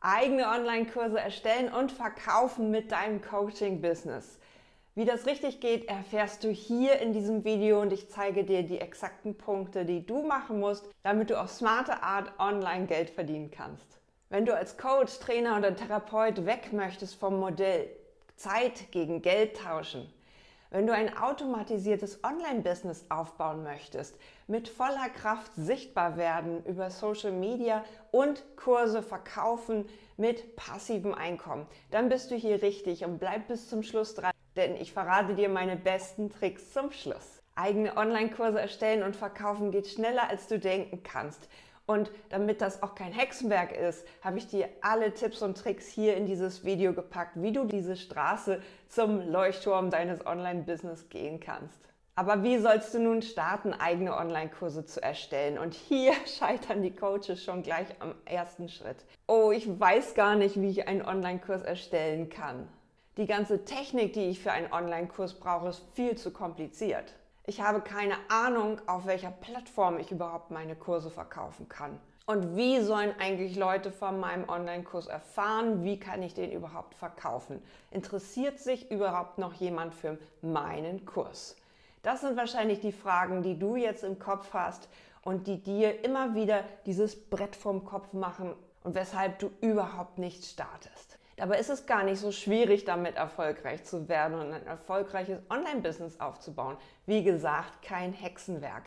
Eigene Online-Kurse erstellen und verkaufen mit deinem Coaching-Business. Wie das richtig geht, erfährst du hier in diesem Video und ich zeige dir die exakten Punkte, die du machen musst, damit du auf smarte Art online Geld verdienen kannst. Wenn du als Coach, Trainer oder Therapeut weg möchtest vom Modell Zeit gegen Geld tauschen, wenn du ein automatisiertes Online-Business aufbauen möchtest, mit voller Kraft sichtbar werden über Social Media und Kurse verkaufen mit passivem Einkommen, dann bist du hier richtig und bleib bis zum Schluss dran, denn ich verrate dir meine besten Tricks zum Schluss. Eigene Online-Kurse erstellen und verkaufen geht schneller, als du denken kannst. Und damit das auch kein Hexenwerk ist, habe ich dir alle Tipps und Tricks hier in dieses Video gepackt, wie du diese Straße zum Leuchtturm deines Online-Business gehen kannst. Aber wie sollst du nun starten, eigene Online-Kurse zu erstellen? Und hier scheitern die Coaches schon gleich am ersten Schritt. Oh, ich weiß gar nicht, wie ich einen Online-Kurs erstellen kann. Die ganze Technik, die ich für einen Online-Kurs brauche, ist viel zu kompliziert. Ich habe keine Ahnung, auf welcher Plattform ich überhaupt meine Kurse verkaufen kann. Und wie sollen eigentlich Leute von meinem Online-Kurs erfahren, wie kann ich den überhaupt verkaufen? Interessiert sich überhaupt noch jemand für meinen Kurs? Das sind wahrscheinlich die Fragen, die du jetzt im Kopf hast und die dir immer wieder dieses Brett vom Kopf machen und weshalb du überhaupt nicht startest. Dabei ist es gar nicht so schwierig, damit erfolgreich zu werden und ein erfolgreiches Online-Business aufzubauen. Wie gesagt, kein Hexenwerk.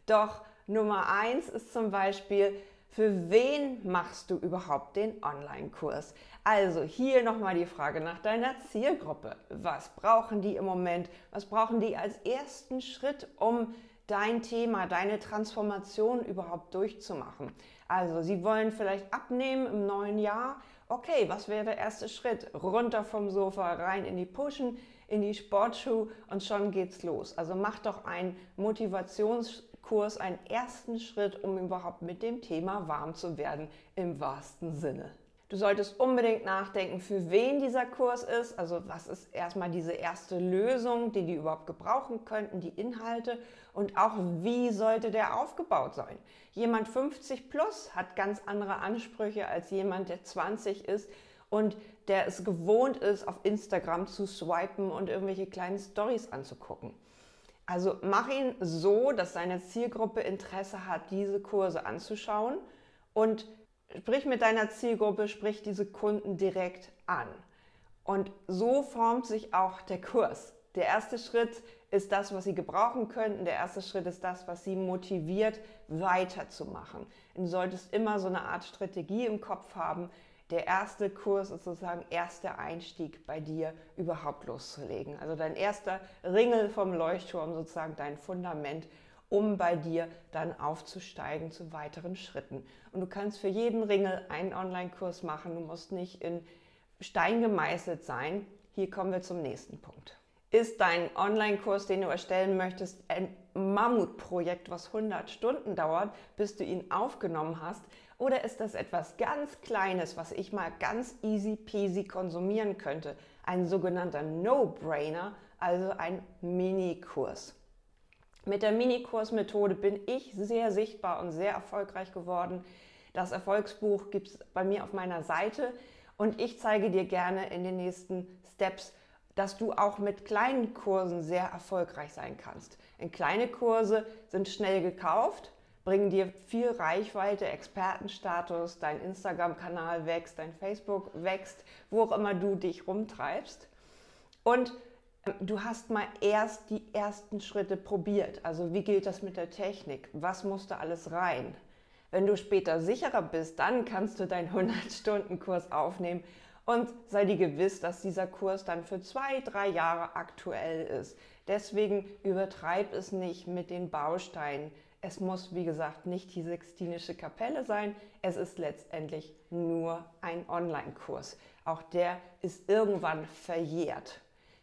Doch Nummer 1 ist zum Beispiel, für wen machst du überhaupt den Online-Kurs? Also hier nochmal die Frage nach deiner Zielgruppe. Was brauchen die im Moment? Was brauchen die als ersten Schritt, um dein Thema, deine Transformation überhaupt durchzumachen? Also sie wollen vielleicht abnehmen im neuen Jahr. Okay, was wäre der erste Schritt? Runter vom Sofa, rein in die Pushen, in die Sportschuhe und schon geht's los. Also mach doch einen Motivationskurs, einen ersten Schritt, um überhaupt mit dem Thema warm zu werden, im wahrsten Sinne. Du solltest unbedingt nachdenken, für wen dieser Kurs ist, also was ist erstmal diese erste Lösung, die die überhaupt gebrauchen könnten, die Inhalte und auch wie sollte der aufgebaut sein. Jemand 50 plus hat ganz andere Ansprüche als jemand, der 20 ist und der es gewohnt ist, auf Instagram zu swipen und irgendwelche kleinen Stories anzugucken. Also mach ihn so, dass seine Zielgruppe Interesse hat, diese Kurse anzuschauen und sprich mit deiner Zielgruppe, sprich diese Kunden direkt an. Und so formt sich auch der Kurs. Der erste Schritt ist das, was sie gebrauchen könnten. Der erste Schritt ist das, was sie motiviert, weiterzumachen. Du solltest immer so eine Art Strategie im Kopf haben. Der erste Kurs ist sozusagen erster Einstieg bei dir, überhaupt loszulegen. Also dein erster Ringel vom Leuchtturm, sozusagen dein Fundament, um bei dir dann aufzusteigen zu weiteren Schritten. Und du kannst für jeden Ringel einen Online-Kurs machen. Du musst nicht in Stein gemeißelt sein. Hier kommen wir zum nächsten Punkt. Ist dein Online-Kurs, den du erstellen möchtest, ein Mammutprojekt, was 100 Stunden dauert, bis du ihn aufgenommen hast? Oder ist das etwas ganz Kleines, was ich mal ganz easy peasy konsumieren könnte? Ein sogenannter No-Brainer, also ein Mini-Kurs. Mit der Mini-Kurs-Methode bin ich sehr sichtbar und sehr erfolgreich geworden. Das Erfolgsbuch gibt es bei mir auf meiner Seite und ich zeige dir gerne in den nächsten Steps, dass du auch mit kleinen Kursen sehr erfolgreich sein kannst. Denn kleine Kurse sind schnell gekauft, bringen dir viel Reichweite, Expertenstatus, dein Instagram-Kanal wächst, dein Facebook wächst, wo auch immer du dich rumtreibst. Und du hast mal erst die ersten Schritte probiert. Also wie geht das mit der Technik? Was muss da alles rein? Wenn du später sicherer bist, dann kannst du deinen 100-Stunden-Kurs aufnehmen und sei dir gewiss, dass dieser Kurs dann für 2-3 Jahre aktuell ist. Deswegen übertreib es nicht mit den Bausteinen. Es muss, wie gesagt, nicht die Sixtinische Kapelle sein. Es ist letztendlich nur ein Online-Kurs. Auch der ist irgendwann verjährt.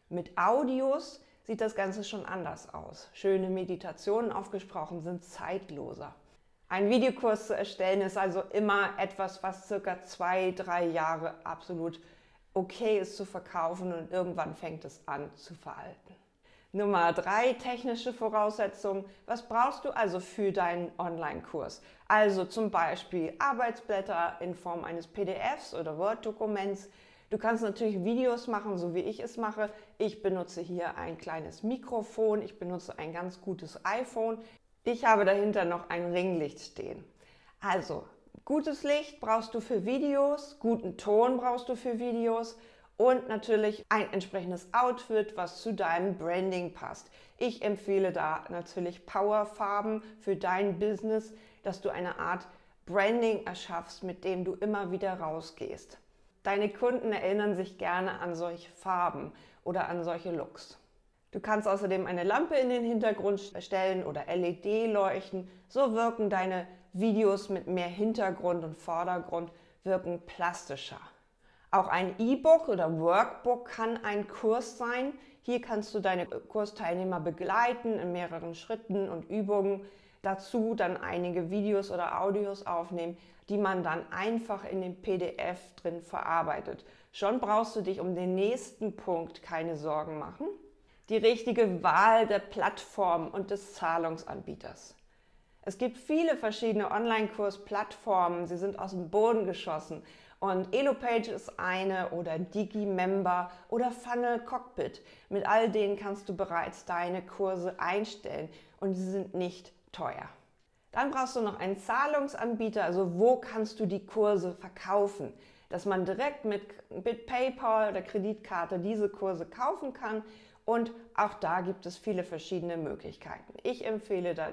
Mit Audios sieht das Ganze schon anders aus. Schöne Meditationen aufgesprochen sind zeitloser. Ein Videokurs zu erstellen ist also immer etwas, was circa 2-3 Jahre absolut okay ist zu verkaufen und irgendwann fängt es an zu veralten. Nummer 3, technische Voraussetzungen. Was brauchst du also für deinen Online-Kurs? Also zum Beispiel Arbeitsblätter in Form eines PDFs oder Word-Dokuments. Du kannst natürlich Videos machen, so wie ich es mache. Ich benutze hier ein kleines Mikrofon, ich benutze ein ganz gutes iPhone. Ich habe dahinter noch ein Ringlicht stehen. Also, gutes Licht brauchst du für Videos, guten Ton brauchst du für Videos und natürlich ein entsprechendes Outfit, was zu deinem Branding passt. Ich empfehle da natürlich Powerfarben für dein Business, dass du eine Art Branding erschaffst, mit dem du immer wieder rausgehst. Deine Kunden erinnern sich gerne an solche Farben oder an solche Looks. Du kannst außerdem eine Lampe in den Hintergrund stellen oder LED-Leuchten. So wirken deine Videos mit mehr Hintergrund und Vordergrund, wirken plastischer. Auch ein E-Book oder Workbook kann ein Kurs sein. Hier kannst du deine Kursteilnehmer begleiten in mehreren Schritten und Übungen. Dazu dann einige Videos oder Audios aufnehmen, die man dann einfach in dem PDF drin verarbeitet. Schon brauchst du dich um den nächsten Punkt keine Sorgen machen. Die richtige Wahl der Plattform und des Zahlungsanbieters. Es gibt viele verschiedene Online-Kurs-Plattformen, sie sind aus dem Boden geschossen. Und Elopage ist eine oder Digimember oder Funnel Cockpit. Mit all denen kannst du bereits deine Kurse einstellen und sie sind nicht teuer. Dann brauchst du noch einen Zahlungsanbieter, also wo kannst du die Kurse verkaufen, dass man direkt mit PayPal oder Kreditkarte diese Kurse kaufen kann und auch da gibt es viele verschiedene Möglichkeiten. Ich empfehle da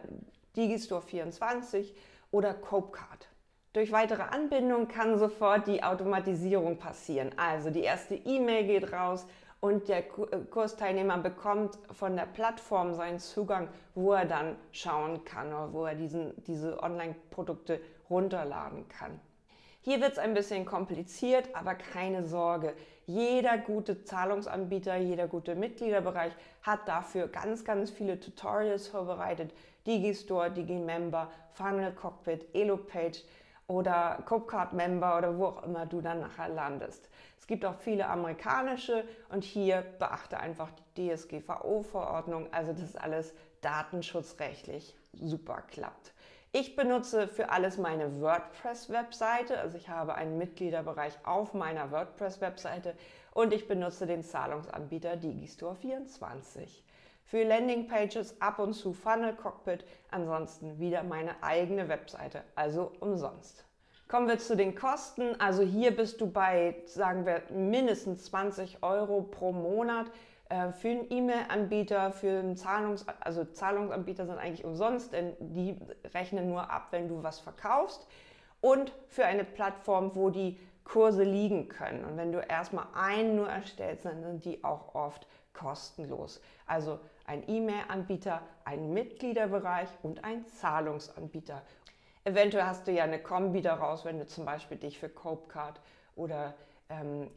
Digistore24 oder Copecard. Durch weitere Anbindung kann sofort die Automatisierung passieren. Also die erste E-Mail geht raus und der Kursteilnehmer bekommt von der Plattform seinen Zugang, wo er dann schauen kann oder wo er diese Online-Produkte runterladen kann. Hier wird es ein bisschen kompliziert, aber keine Sorge. Jeder gute Zahlungsanbieter, jeder gute Mitgliederbereich hat dafür ganz, ganz viele Tutorials vorbereitet. Digistore, Digimember, Funnel Cockpit, Elopage oder Copecard Member oder wo auch immer du dann nachher landest. Es gibt auch viele amerikanische und hier beachte einfach die DSGVO-Verordnung, also das ist alles datenschutzrechtlich super klappt. Ich benutze für alles meine WordPress-Webseite, also ich habe einen Mitgliederbereich auf meiner WordPress-Webseite und ich benutze den Zahlungsanbieter Digistore24. Für Landingpages ab und zu Funnel Cockpit, ansonsten wieder meine eigene Webseite, also umsonst. Kommen wir zu den Kosten. Also hier bist du bei, sagen wir, mindestens 20 € pro Monat. Für einen E-Mail-Anbieter, für einen Zahlungsanbieter sind eigentlich umsonst, denn die rechnen nur ab, wenn du was verkaufst. Und für eine Plattform, wo die Kurse liegen können. Und wenn du erstmal einen nur erstellst, dann sind die auch oft kostenlos. Also ein E-Mail-Anbieter, ein Mitgliederbereich und ein Zahlungsanbieter. Eventuell hast du ja eine Kombi daraus, wenn du zum Beispiel dich für Copecard oder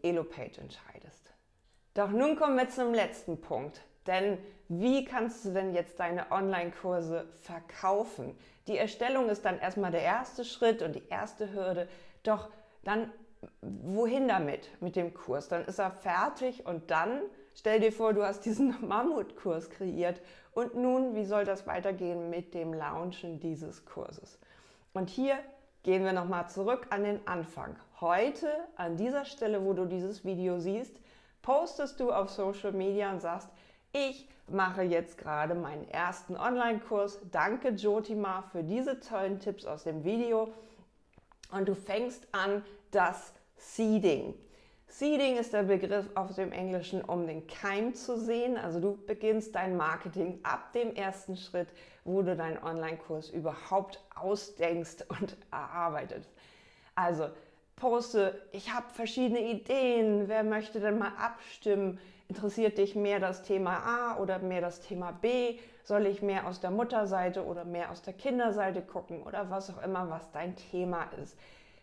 Elopage entscheidest. Doch nun kommen wir zum letzten Punkt. Denn wie kannst du denn jetzt deine Online-Kurse verkaufen? Die Erstellung ist dann erstmal der erste Schritt und die erste Hürde. Doch dann, wohin damit mit dem Kurs? Dann ist er fertig und dann stell dir vor, du hast diesen Mammutkurs kreiert. Und nun, wie soll das weitergehen mit dem Launchen dieses Kurses? Und hier gehen wir nochmal zurück an den Anfang. Heute, an dieser Stelle, wo du dieses Video siehst, postest du auf Social Media und sagst, ich mache jetzt gerade meinen ersten Online-Kurs. Danke Jyotima für diese tollen Tipps aus dem Video. Und du fängst an, das Seeding. Seeding ist der Begriff aus dem Englischen, um den Keim zu sehen. Also du beginnst dein Marketing ab dem ersten Schritt, wo du deinen Online-Kurs überhaupt ausdenkst und erarbeitest. Also poste, ich habe verschiedene Ideen, wer möchte denn mal abstimmen? Interessiert dich mehr das Thema A oder mehr das Thema B? Soll ich mehr aus der Mutterseite oder mehr aus der Kinderseite gucken oder was auch immer, was dein Thema ist?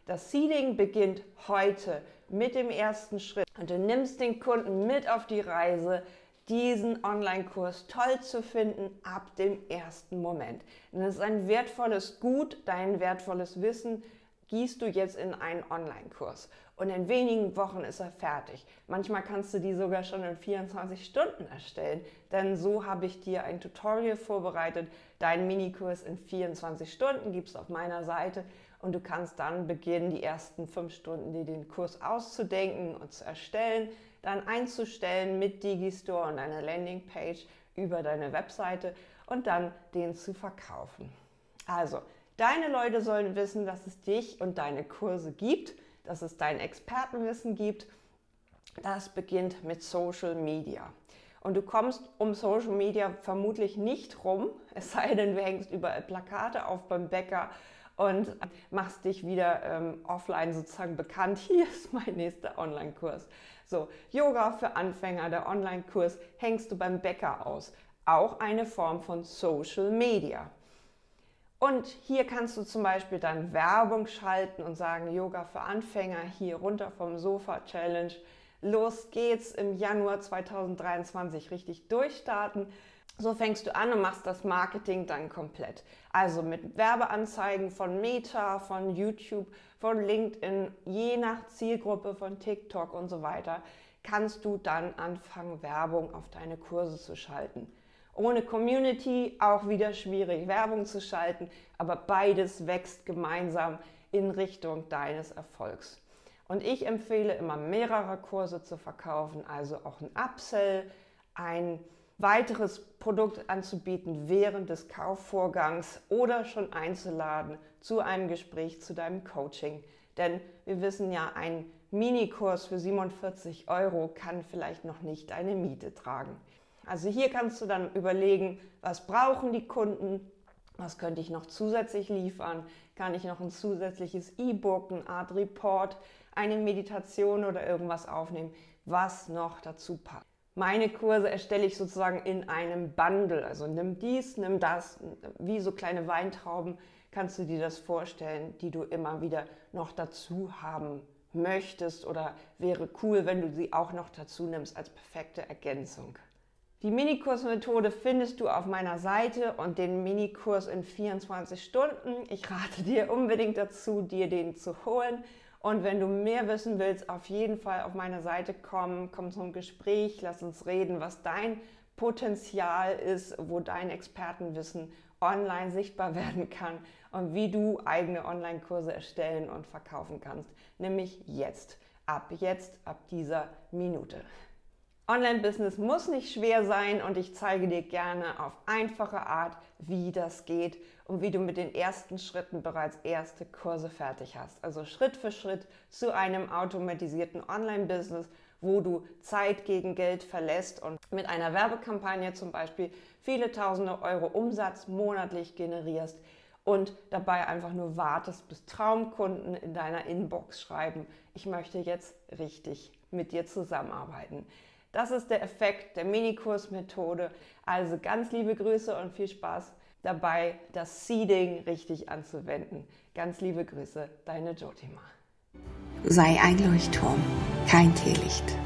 Das Seeding beginnt heute mit dem ersten Schritt und du nimmst den Kunden mit auf die Reise, diesen Online-Kurs toll zu finden ab dem ersten Moment. Denn es ist ein wertvolles Gut, dein wertvolles Wissen gießt du jetzt in einen Online-Kurs. und in wenigen Wochen ist er fertig. Manchmal kannst du die sogar schon in 24 Stunden erstellen, denn so habe ich dir ein Tutorial vorbereitet. Deinen Minikurs in 24 Stunden gibt es auf meiner Seite und du kannst dann beginnen, die ersten 5 Stunden dir den Kurs auszudenken und zu erstellen, dann einzustellen mit Digistore und einer Landingpage über deine Webseite und dann den zu verkaufen. Also, deine Leute sollen wissen, dass es dich und deine Kurse gibt, dass es dein Expertenwissen gibt. Das beginnt mit Social Media. Und du kommst um Social Media vermutlich nicht rum, es sei denn, du hängst überall Plakate auf beim Bäcker und machst dich wieder offline sozusagen bekannt. Hier ist mein nächster Online-Kurs. So, Yoga für Anfänger, der Online-Kurs, hängst du beim Bäcker aus. Auch eine Form von Social Media. Und hier kannst du zum Beispiel dann Werbung schalten und sagen, Yoga für Anfänger, hier runter vom Sofa Challenge. Los geht's im Januar 2023 richtig durchstarten. So fängst du an und machst das Marketing dann komplett. Also mit Werbeanzeigen von Meta, von YouTube, von LinkedIn, je nach Zielgruppe von TikTok und so weiter, kannst du dann anfangen, Werbung auf deine Kurse zu schalten. Ohne Community auch wieder schwierig, Werbung zu schalten, aber beides wächst gemeinsam in Richtung deines Erfolgs. Und ich empfehle immer, mehrere Kurse zu verkaufen, also auch ein Upsell, ein weiteres Produkt anzubieten während des Kaufvorgangs oder schon einzuladen zu einem Gespräch, zu deinem Coaching. Denn wir wissen ja, ein Minikurs für 47 € kann vielleicht noch nicht deine Miete tragen. Also hier kannst du dann überlegen, was brauchen die Kunden, was könnte ich noch zusätzlich liefern, kann ich noch ein zusätzliches E-Book, eine Art Report, eine Meditation oder irgendwas aufnehmen, was noch dazu passt. Meine Kurse erstelle ich sozusagen in einem Bundle, also nimm dies, nimm das, wie so kleine Weintrauben kannst du dir das vorstellen, die du immer wieder noch dazu haben möchtest oder wäre cool, wenn du sie auch noch dazu nimmst als perfekte Ergänzung. Die Minikursmethode findest du auf meiner Seite und den Minikurs in 24 Stunden. Ich rate dir unbedingt dazu, dir den zu holen. Und wenn du mehr wissen willst, auf jeden Fall auf meine Seite kommen, komm zum Gespräch, lass uns reden, was dein Potenzial ist, wo dein Expertenwissen online sichtbar werden kann und wie du eigene Online-Kurse erstellen und verkaufen kannst. Nämlich jetzt, ab dieser Minute. Online-Business muss nicht schwer sein und ich zeige dir gerne auf einfache Art, wie das geht und wie du mit den ersten Schritten bereits erste Kurse fertig hast. Also Schritt für Schritt zu einem automatisierten Online-Business, wo du Zeit gegen Geld verlässt und mit einer Werbekampagne zum Beispiel viele tausende Euro Umsatz monatlich generierst und dabei einfach nur wartest, bis Traumkunden in deiner Inbox schreiben, ich möchte jetzt richtig mit dir zusammenarbeiten. Das ist der Effekt der Minikursmethode. Also ganz liebe Grüße und viel Spaß dabei, das Seeding richtig anzuwenden. Ganz liebe Grüße, deine Jyotima. Sei ein Leuchtturm, kein Teelicht.